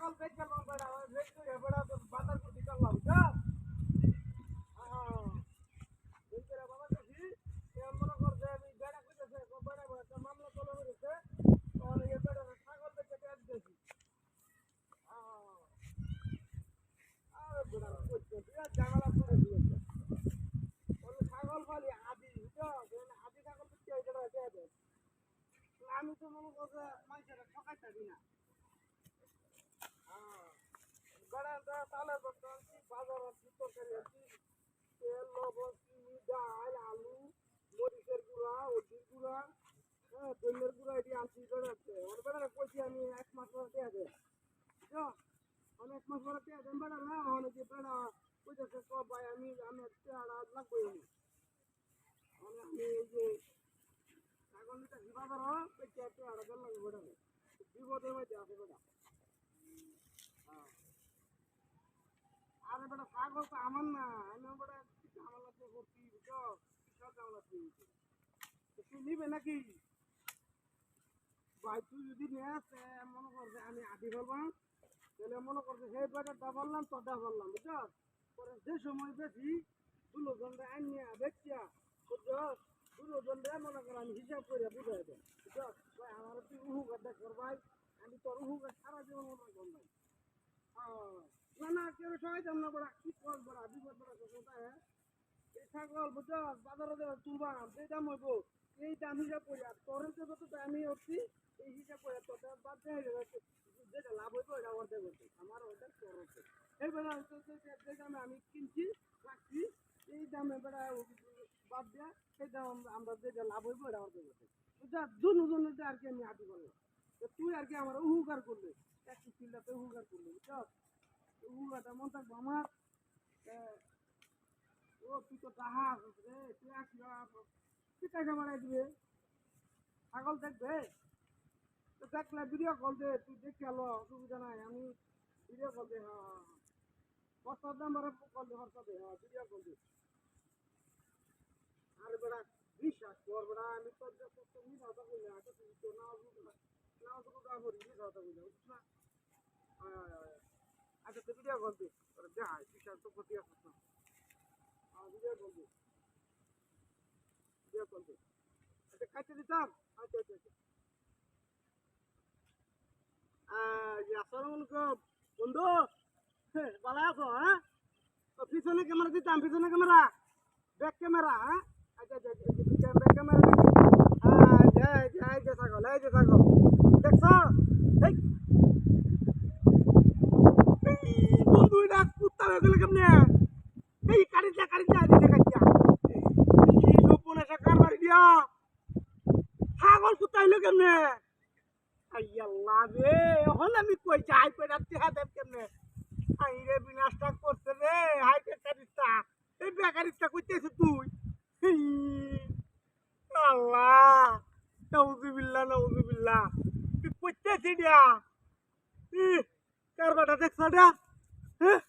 ছাগল দেখে বেড়া দেখে বেড়া তো বাজার করতে চললাম যা দেখে বাজার করছি মনে কর যে আমি বেড়া কইতেছে বেড়া বেড়া একটা মামলা চলে বেড়েছে তাহলে এই বেড়া ছাগল দেখে পেঁয়াজ দিয়েছি আর বেড়া করতে ঝামেলা করে দিয়েছে বলে ছাগল বলি আদি বুঝছো আদি ছাগল দেখতে এই বেড়া পেঁয়াজ আমি তো মনে করছে মানুষের ঠকাই থাকি না বেড়াটা তালের বস্তা আনছি বাজার আনছি তরকারি আনছি তেল লবণ চিনি ডাল আলু মরিচের গুঁড়া হলদির গুঁড়া হ্যাঁ তেলের গুঁড়া এটি আনছি বেড়াচ্ছে ওর বেড়াটা কইছি আমি 1 মাস পরে পেঁয়া দেয় বুঝছো আমি 1 মাস পরে পেঁয়া দেন বেড়া না অনেকে বেড়া কইতেছে সব ভাই আমি পেঁয়াটা লাগবে আমি এই যে ছাগল নিতে বাজার পেঁয়াটা দেন লাগবে বেড়া বিপদের মধ্যে আছে বেড়া আরে বেটা ছাগল তো আমার না আমি বেটা ঝামেলা তো করছি বুঝছো বিশাল ঝামেলা তুই নিবে নাকি ভাই তুই যদি নেস মনে কর যে আমি আদি বলবাম তাহলে মনে করছে সেই বেটাটা বললাম তোরটা বললাম বুঝছো পরে যে সময় বেশি দুলোজনটা আনিয়া বেচিয়া বুঝছো দুলোজনটা মনে কর আমি হিসাব করে বুঝাই দেয় বুঝছো ভাই আমার তুই উহুকার দেখ ভাই আমি তোর উহুকার সারা জীবন মনে করলাম ভাই না না কেউ সবাই যাম না বড়া কি কর বড়া বিপদ বড়া কোথায় এই ছাগল বুঝছো বাজারে যাবে তুলবাম যে দাম হইব এই দাম হিসাব করি আর তোর যত আমি হচ্ছি এই হিসাব করে তোটা বাদ দেয় যেটা লাভ হইব এটা অর্ধেক হচ্ছে আমার অর্ধেক তোর হচ্ছে এই বেড়া যে দামে আমি কিনছি রাখছি এই দামে বেড়া বাদ দেয়া সেই দাম আমরা যেটা লাভ হইব এটা অর্ধেক হচ্ছে বুঝছো দুজনের আর কি আমি আদি করলাম তুই আর কি আমার উহুকার করলে একটু চিল্লাতে উহুকার করলে বুঝছো উহুকাটা মন থাকবো আমার ও তুই তো ডাহা রে তুই তুই টাকা বাড়াই দিবে ছাগল দেখবে তো দেখলে ভিডিও কল দে তুই দেখে আলো অসুবিধা নাই আমি ভিডিও কল দে হ্যাঁ বস্তার নাম্বারে কল দে বস্তা দে হ্যাঁ ভিডিও কল দে আরে বেড়া বিশ্বাস কর বেড়া আমি তোর মিথ্যা কথা কই না তুই তো না করি মিথ্যা কথা কই না বুঝছ না আচ্ছা তুই ভিডিও কল দে যা বিশ্বাস তো ক্ষতি আসছ না ভিডিও কল দে ভিডিও কল দে আচ্ছা কাটতে দিতাম আচ্ছা আচ্ছা আচ্ছা আসসালামু আলাইকুম বন্ধু ভালো আছো হ্যাঁ পিছনে ক্যামেরা দিতাম পিছনে ক্যামেরা ব্যাক ক্যামেরা হ্যাঁ আচ্ছা আচ্ছা ব্যাক ক্যামেরা হ্যাঁ এই যে ছাগল দেখছো বন্ধু এটা কুত্তা হয়ে গেলে কেমনে এই কারিটা দিতে কাটিয়া এই সপনে সাকার মারি দিয়া ছাগল কুত্তা হইলো কেমনে আল্লাহ রে এখন আমি কই যাই পেটা টেহা দেব কেমনে আই রে বিনাশটা করছে রে হাই বেকারিস্তা এই বেকারিস্তা কইতেছ তুই আল্লাহ নাউজুবিল্লাহ তুই কইতেছি দিয়া কারবাটা দেখছ এটা হ্যাঁ